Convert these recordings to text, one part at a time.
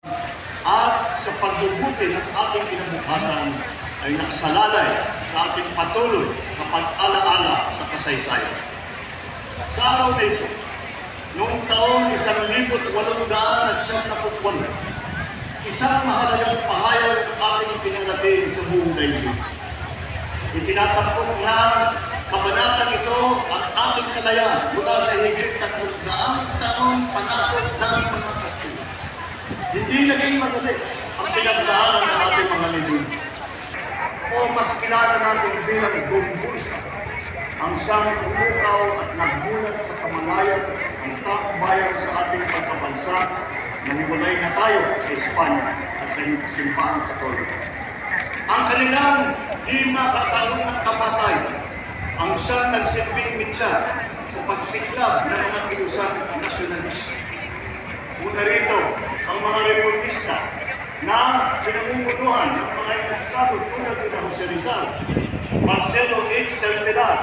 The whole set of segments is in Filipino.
at sa pagbubuti ng ating kinabukasan ay nakasalalay sa ating patuloy na pag-alaala sa kasaysayan. Sa araw na ito, noong taong 1878, isang mahalagang pahayag ng ating ipinarating sa buong daigdig. Itinatampok na kabanatang ito ang ating kalayaan mula sa higit 300 taong panakot ng mga Kastila. Hindi naging madali ang pinagdaanan ng ating mga ninuno. O mas kilala natin bilang Gombusa, ang siyang umukaw at nagbulat sa kamalayan ng taong bayan sa ating pagkabansa na hiwalay na tayo sa Espanya at sa simpaang Katolika. Ang kanilang di makatarungang kamatayan ang siyang nagsilbing mitsa sa pagsiklab ng mga kilusang nasyonalista. Una rito, ang mga reformista na pinamumunuhan ng mga ilustrado tulad ni Jose Rizal, Marcelo H. Del Pilar,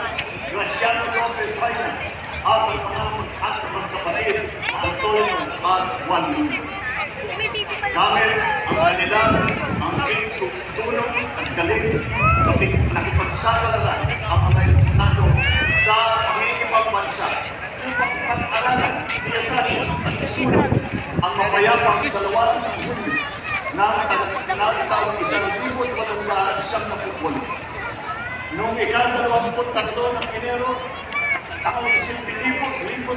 Graciano Lopez Vaina, at ang mga magkapatid Antonio at Juan Luna. Gamit ang kanilang angking tulong at galing, nakipagsagalaran ang mga ilustrado sa pangingipang bansa upang pag-aralan, siyasatin at isulong ang mapayapang 2 Hulyo ng taong 1878. Noong ika-23 ng Enero, taong 1879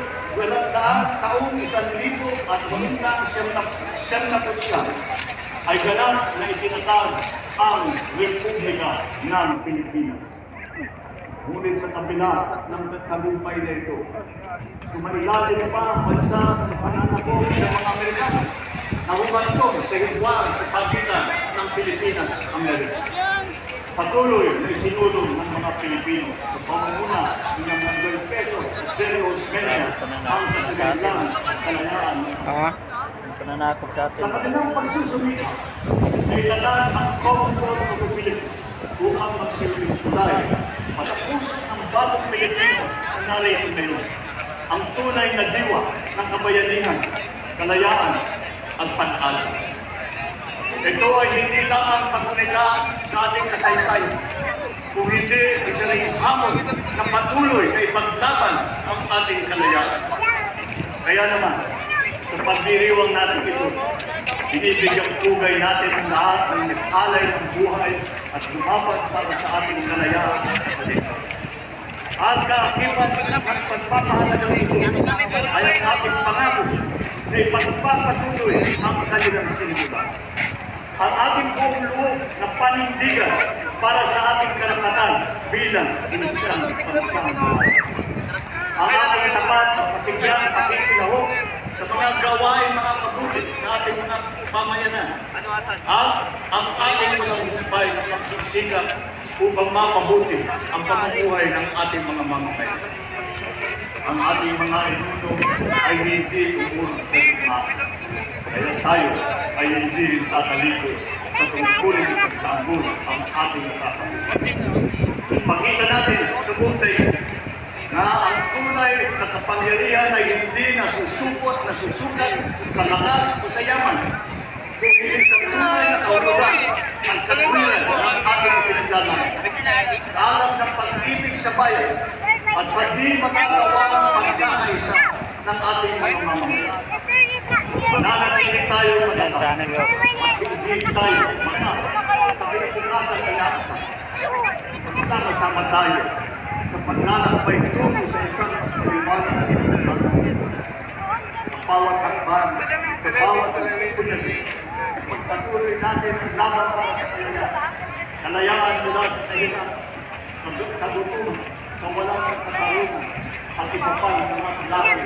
ay ganap na itinatag ang Republika ng Pilipinas. Ngunit sa kabila ng tagumpay na ito, sumailalim pa ang bansa sa pananakot ng mga Amerikano na humantong sa hidwaan sa pagitan ng Pilipinas at Amerika. Patuloy na isinulong ng mga Pilipino sa pamumuna ng Manuel Peso at Sergio Osmeña ang kasagailan at kalayaan. Pananakot sa atin. Sa kanilang pagsusumikap, naitatag ang Commonwealth of the Philippines upang magsilbing tulay patapusin ang bagong Pilipino na narito ngayon. Ang tunay na diwa ng kabayanihan, kalayaan at pag-asa. Ito ay hindi lang ang pagkunita sa ating kasaysayan, kung hindi isa rin hamon na patuloy na ipaglaban ang ating kalayaan. Kaya naman, sa pagdiriwang natin ito, binibigyang pugay natin ang lahat ng nag-alay ng buhay at lumaban para sa ating kalayaan at kaligtasan. Ang kaakibat ng pagpapahalagang ito ay ang ating pangako na ipagpapatuloy ang kanilang sinimulan. Ang ating buong loob na panindigan para sa ating karapatan bilang isang bansang buhay. Ang ating tapat at masigyang pakikilahok sa mga gawain mga mabuti sa ating mga pamayanan at ang ating mga hukay na pagsisikap upang mapabuti ang pamumuhay ng ating mga mamamayan. Ang ating mga inuno ay hindi umurong sa luma. Kaya tayo ay hindi rin tatalikod sa tungkulin ng pagtanggol ang ating nasasabukan. Pakita natin sa buong daigdig na ang tunay na kapangyarihan ay hindi nasusupot, nasusukat sa lakas o sa yaman, kung hindi sa tunay na kahulugan ang katwiran ng ating pinaglalaman. Sa alam ng pag-ibig sa bayan at sa di matagawang pagkakaisa ng ating mga mamamayan. Nanatili tayo matatag at hindi tayo matatag sa pinabukasan ng laksa. Sama-sama tayo sa paglalakbay tungo sa isang mas maliwanag sa pagkakulang. Sa bawat hakbang, sa bawat pagkukulit, pagpatuloy natin ang laban para sa kalayaan mula sa kahilan, kagutuman, sa walang katarungan, at iba pa ng mga laban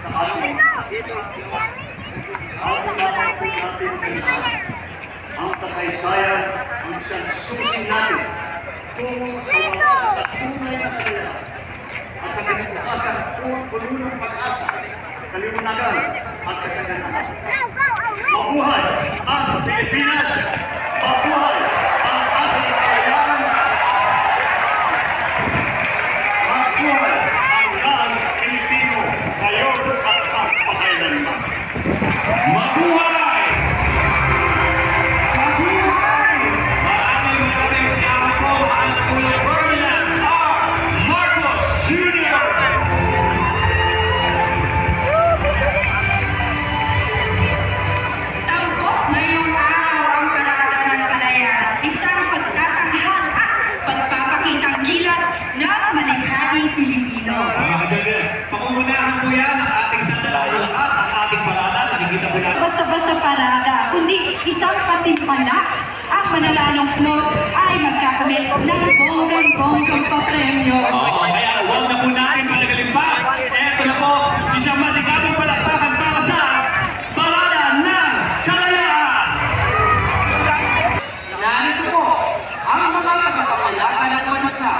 sa ating laban po natin ang kasaysayan, ang siyang susi natin tungo sa wakas sa tunay na kalayaan at sa kinabukasan puno ng pag-asa, kaliwanagan at kasaganahan. Mabuhay ang Pilipinas! Mabuhay ang ating kalayaan! Mabuhay ang lahat Pilipino ngayon at ang pakailanman! Mabuhay maging isang patimpalak, ang manalalong float ay magkakamit ng bonggang-bonggang papremyo. Oo, kaya huwag na po natin palagaling pa. Eto na po, isang masikapong palakpakan para sa Parada ng Kalayaan! Narito po ang mga tagapangalaga ng bansa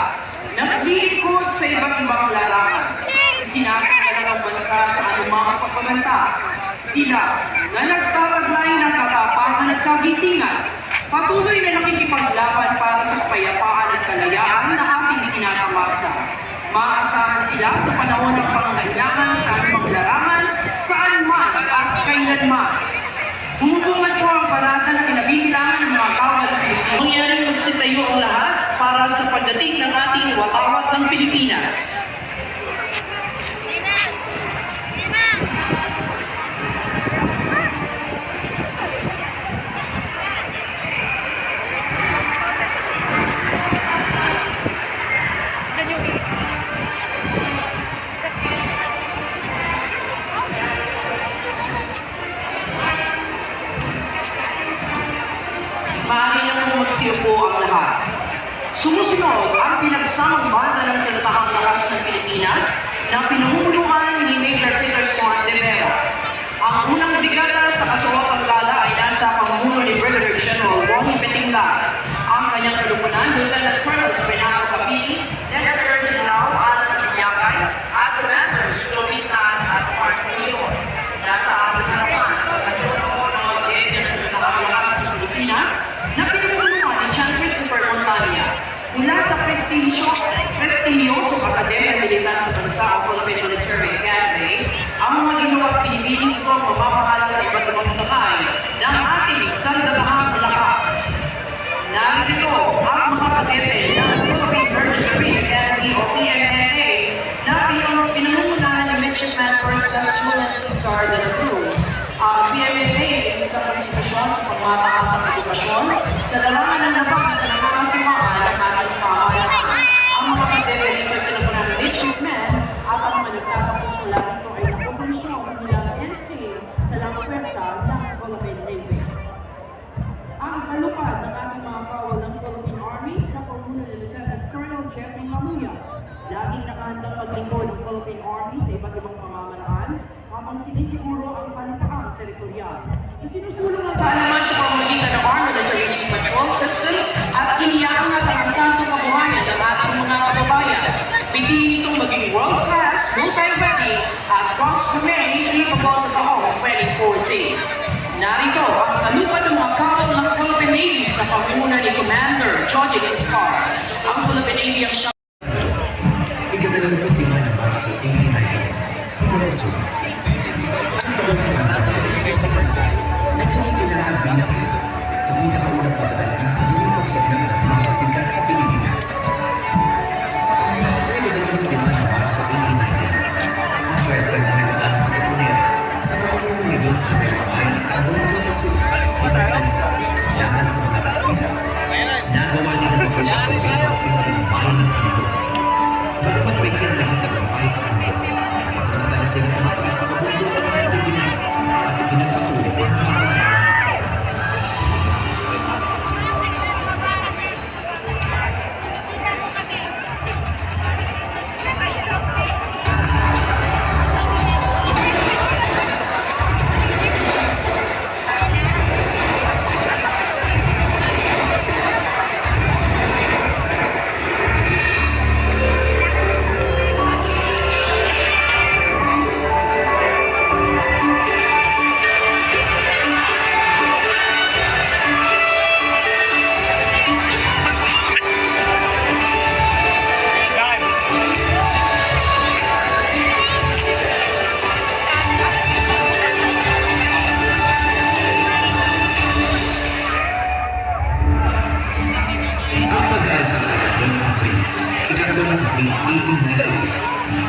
na naglilingkod sa iba't ibang larangan. Sinasagalan ng bansa sa anumang pagpamanta. Sila na nagtataglay ng katapangan at kagitingan, patuloy na nakikipaglaban para sa kapayapaan at kalayaan na ating tinatamasa. Maasahan sila sa panahon ng pangangailangan sa anumang larangan, saan man at kailanman. Bumubungad po ang parada na kinabibilangan ng mga kawal ng Pilipino. Mangyaring magsitayo ang lahat para sa pagdating ng ating watawat ng Pilipinas. Maaari na po magsiupo ang lahat. Sumusunod ang pinagsamang banda ng Sandatahang Lakas ng Pilipinas na pinamumunuan ni Major Peter Swan de Vera. Ang unang brigada sa kasuwapang gala ay nasa pamumuno ni Brigadier General Bonnie Petingla. Ang kanyang kalupunan, Lieutenant Colonel Spinato Capini, Nestor Silao, Alas Sinyakay, at Commanders Jovitan at Mark Leon. Nasa ating harapan, nagtutuo ng mga brigada ng Sandatahang Lakas ng Pilipinas na pinamumunuan ni John Christopher Montania. Mula sa prestigyosong Akademya Militar sa bansa o Philippine Military Academy, ang mga ginawang pinipiling ito ang mamapahala sa iba't ibang sakay ng ating Sandatahang Lakas. Narito ang mga kadete ng Philippine Military Academy o PMMA na pinamumunahan ni Midshipman First Class Julian Cesar de la Cruz. Ang PMMA ay isang konstitusyon sa pagmataas ng edukasyon sa larangan ng labang na nakakasimaan ng ating pamahalaan. Ang mga kadete nito ay pinamunahan ng midshipman at ang mga nagtatapos mula rito ay nakukulisyon mula NC sa Langpwersa ng Philippine Navy. Ang kalupad ng ating mga kawal ng Philippine Army sa pamumuno ni Lieutenant Colonel Jeffrey Mamuya, laging nakahandang maglingkod ng Philippine Army sa iba't ibang pamamaraan habang sinisiguro ang kalupaan teritorial. Isinusulong ang kaalaman sa pamamagitan ng Armed Military Sea Patrol System at iniyaangat ang angkas sa kabuhayan ng ating mga kababayan. Piliin itong maging world-class, multi-ready at cross-domain capable sa taong 2014. Narito ang talupad ng mga kawal ng Philippine Navy sa pamumuno ni Commander George Ciscar. Ang Philippine Navy ang siya Ikadalawamput lima ng Marso 1890, Inarso. Ang sabang sa mga at kinikilalaan bilang isa sa pinakaunang pagbalasing sa muling pagsaklap ng mga sikat sa Pilipinas. Ikadalawamput lima ng Marso 1890, ang pwersa ng naglalang katipunin sa pamumuno ni Don Isabel Bayan at Carbon Monosur, Ibangansa, lahat sa mga Kastila. Nagawa din ang pagpapagpapag ng bayan ng Pilipinas. Bagamat may kinalaman tagumpay sa kanila, samantala sila tumatay sa kabundukan ng Pilipinas at ipinagpatuloy ang mga pangalaman.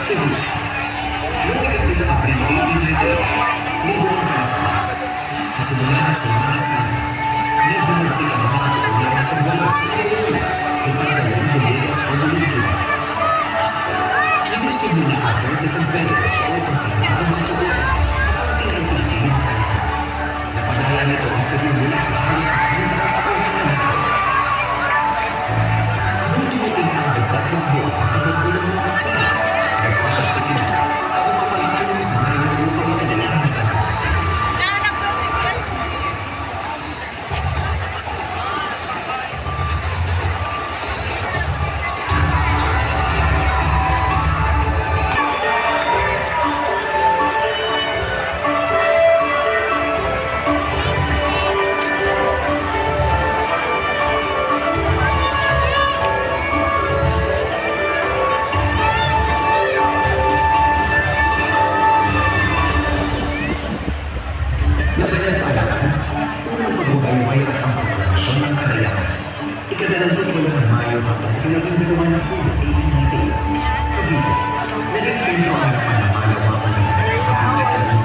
Cebu. Noong ika-2 ng Abril 1890, libo ng Palaspas. Sa simula ng Semanas Kanta, nagbumagsik ang mga katutunan sa buwan sa Pilipinas kung pagkayang Tumilas o Lumulun. Inusin mo na ako sa San Pedro sa upang sa mga kasubukan ang tingin-tingin ng kanta. Napadaya nito ang sa dinig sa halos na pinagkakataon ng nanay. Nung dumating ang nagtatlong buwan ang nagpulang ng Kastila, nagpasya sa gina at magpapalistino sa sarili ng lupa ng kanilang hangganan. Labanan sa alakan, unang pagbubayway at ang proklamasyon ng Kalayaan. Ikadalamput ng Mayo habang pinag-imbituan ng Puno 1898. Cavite, naging sentro ang harapan ng malawang komunidad sa pamamagitan ng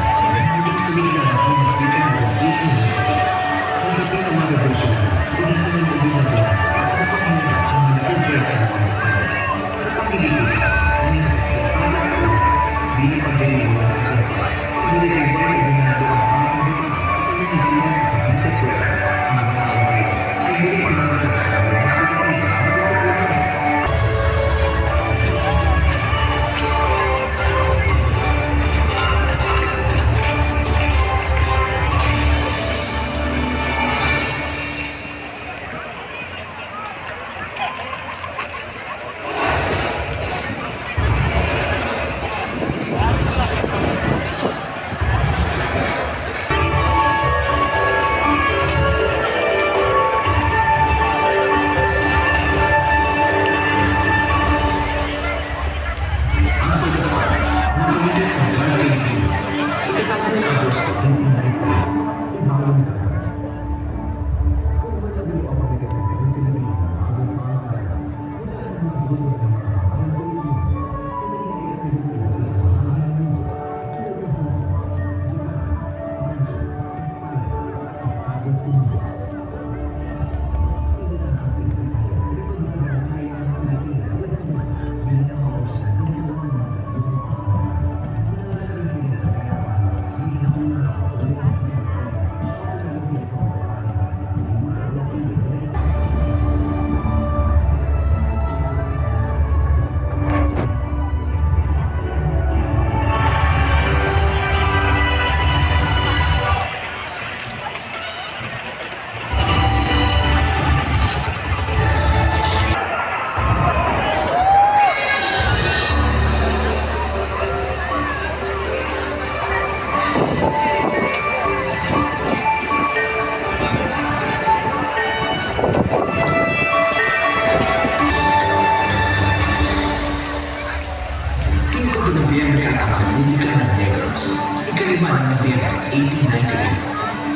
naging sumigla ng hinasikan noong 1898. Nagapin ang mga revolusyonaris, pinito ng ubing ng buwan at napakahirap ang naging pwersa ng mga sakay. Sa pagiging bilang pagdiriwang ng katimpay, inulit ay wala ubing ng buwan sa pamamagitan sa Cavite Pueblo. Ang mga kaaway ay muling pagmamata sa sarili ng Pilipinas at pagmamata.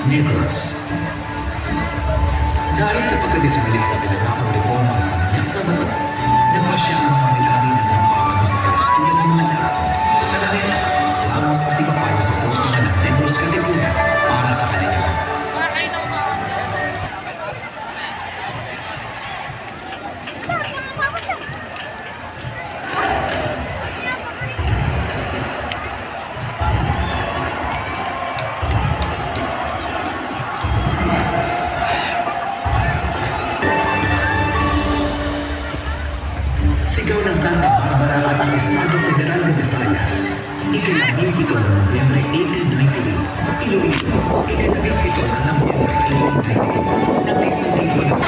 Negros. Dahil sa pagkadisiplina sa pinagapang reforma sa Niyang na bato, nagpasya ang mga may-ari ng lampas ng Visayas tulad ng mga Lason, Talavera, Lamos at iba pa yung suporta ng Negros Katipunan para sa kanila. Sigaw ng Santa Barbara at ang Estado Federal de Visayas. Ika-17 ng Nobyembre 1898. Iloilo, ika-17 ng Nobyembre 1898. Nagtipon-tipon ng